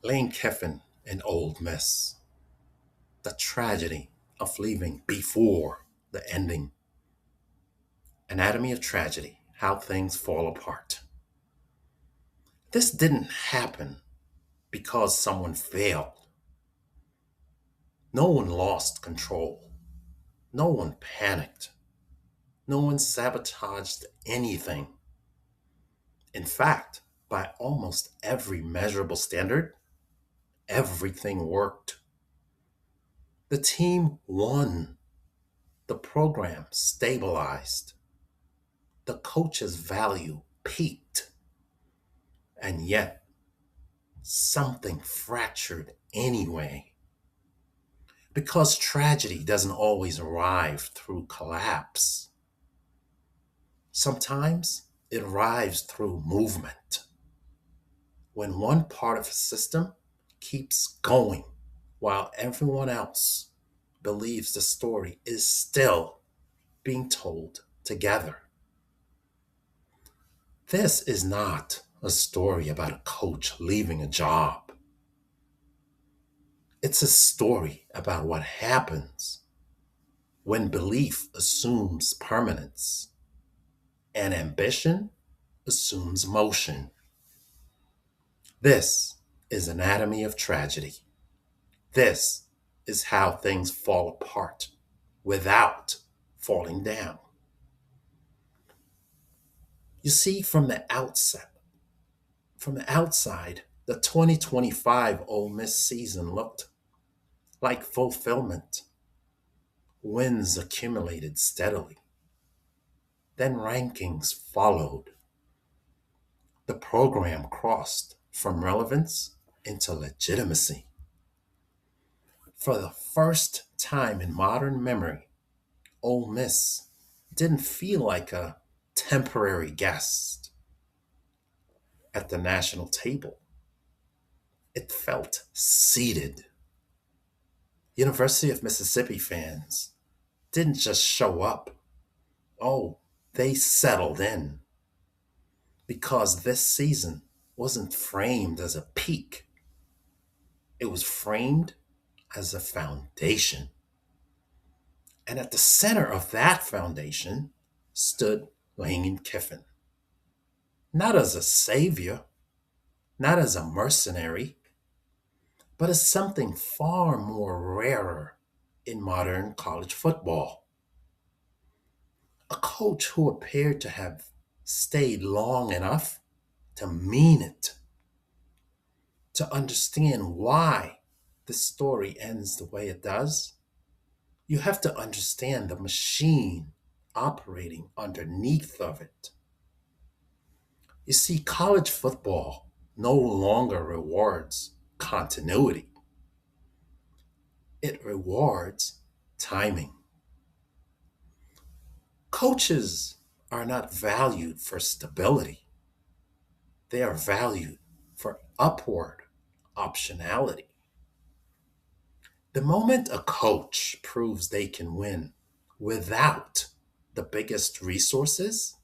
Lane Kiffin and Old Miss. The tragedy of leaving before the ending. Anatomy of tragedy. How things fall apart. This didn't happen because someone failed. No one lost control. No one panicked. No one sabotaged anything. In fact, by almost every measurable standard, everything worked. The team won. The program stabilized. The coach's value peaked. And yet, something fractured anyway. Because tragedy doesn't always arrive through collapse. Sometimes it arrives through movement. When one part of a system keeps going while everyone else believes the story is still being told together. This is not a story about a coach leaving a job. It's a story about what happens when belief assumes permanence and ambition assumes motion. This is anatomy of tragedy. This is how things fall apart without falling down. You see, from the outside, the 2025 Ole Miss season looked like fulfillment. Wins accumulated steadily. Then rankings followed. The program crossed from relevance into legitimacy. For the first time in modern memory, Ole Miss didn't feel like a temporary guest at the national table. It felt seated. University of Mississippi fans didn't just show up. Oh, they settled in. Because this season wasn't framed as a peak, it was framed as a foundation. And at the center of that foundation stood Lane Kiffin. Not as a savior, not as a mercenary, but as something far more rarer in modern college football. A coach who appeared to have stayed long enough to mean it, to understand why the story ends the way it does. You have to understand the machine operating underneath of it. You see, college football no longer rewards continuity. It rewards timing. Coaches are not valued for stability. They are valued for upward optionality. The moment a coach proves they can win without the biggest resources,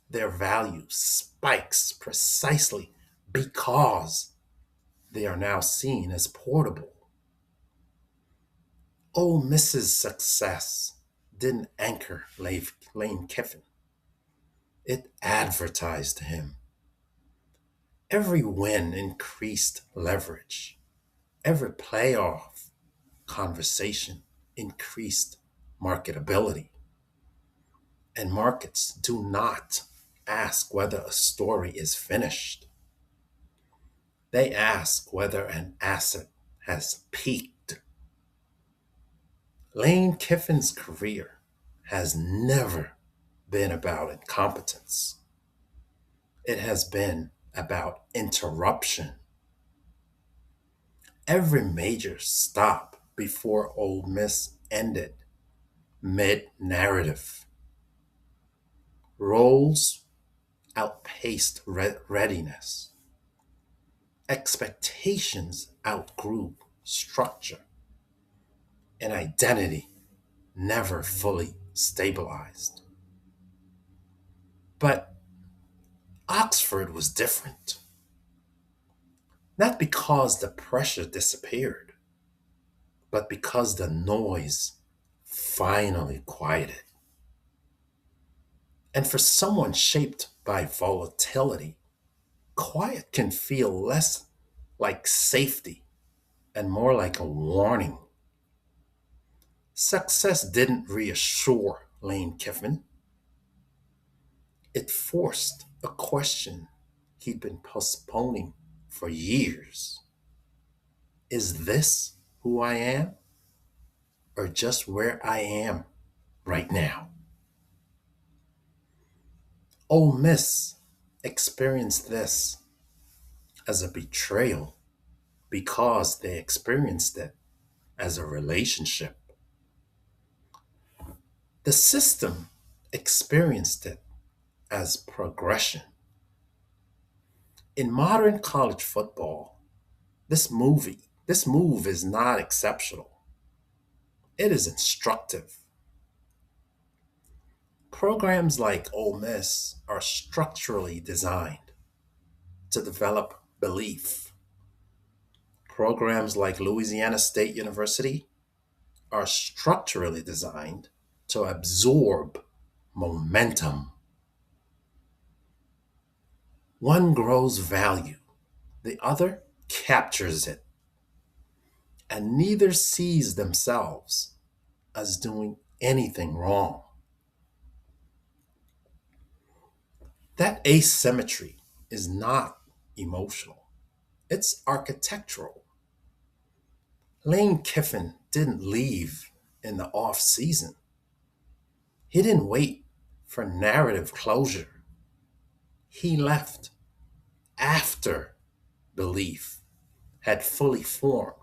their value spikes precisely because they are now seen as portable. Ole Miss's success didn't anchor Lane Kiffin. It advertised him. Every win increased leverage. Every playoff conversation increased marketability. And markets do not ask whether a story is finished. They ask whether an asset has peaked. Lane Kiffin's career has never been about incompetence. It has been about interruption. Every major stop before Ole Miss ended mid narrative. Roles outpaced readiness. Expectations outgrew structure. And identity never fully stabilized. But Oxford was different. Not because the pressure disappeared, but because the noise finally quieted. And for someone shaped by volatility, quiet can feel less like safety and more like a warning. Success didn't reassure Lane Kiffin, it forced a question he'd been postponing for years. Is this who I am, or just where I am right now? Ole Miss experienced this as a betrayal because they experienced it as a relationship. The system experienced it as progression. In modern college football, this move is not exceptional. It is instructive. Programs like Ole Miss are structurally designed to develop belief. Programs like Louisiana State University are structurally designed to absorb momentum. One grows value, the other captures it, and neither sees themselves as doing anything wrong. That asymmetry is not emotional, it's architectural. Lane Kiffin didn't leave in the off season. He didn't wait for narrative closure. He left after belief had fully formed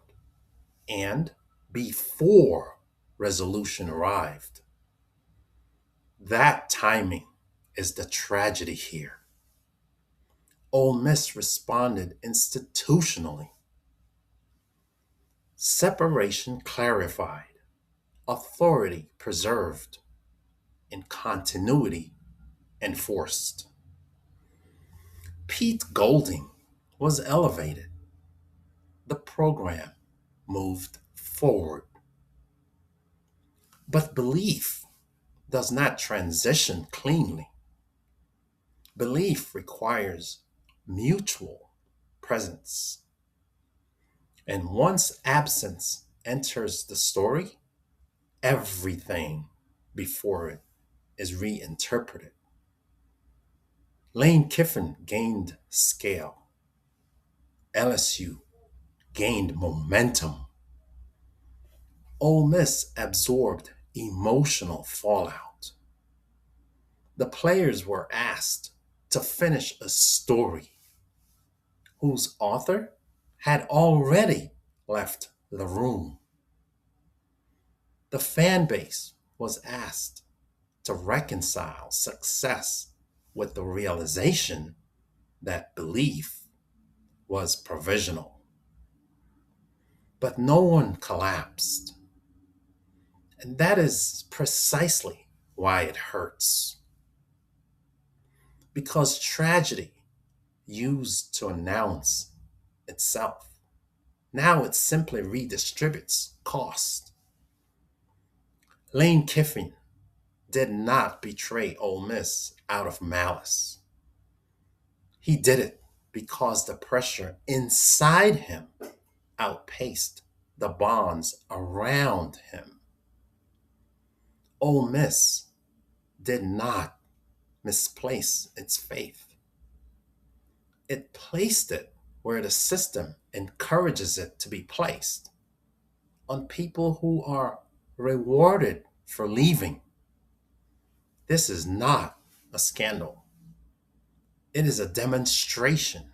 and before resolution arrived. That timing is the tragedy here. Ole Miss responded institutionally. Separation clarified, authority preserved, and continuity enforced. Pete Golding was elevated. The program moved forward. But belief does not transition cleanly. Belief requires mutual presence. And once absence enters the story, everything before it is reinterpreted. Lane Kiffin gained scale. LSU gained momentum. Ole Miss absorbed emotional fallout. The players were asked to finish a story whose author had already left the room. The fan base was asked to reconcile success with the realization that belief was provisional. But no one collapsed. And that is precisely why it hurts. Because tragedy used to announce itself, now it simply redistributes cost. Lane Kiffin did not betray Ole Miss out of malice. He did it because the pressure inside him outpaced the bonds around him. Ole Miss did not misplace its faith. It placed it where the system encourages it to be placed, on people who are rewarded for leaving. This is not a scandal. It is a demonstration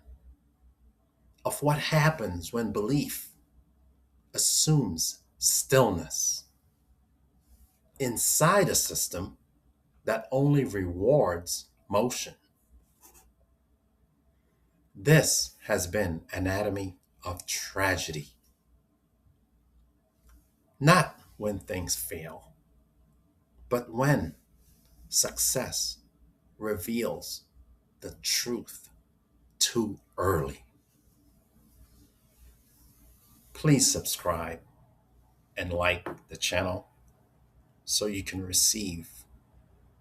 of what happens when belief assumes stillness inside a system that only rewards motion. This has been Anatomy of Tragedy. Not when things fail, but when success reveals the truth too early. Please subscribe and like the channel so you can receive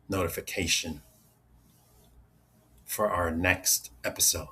notification for our next episode.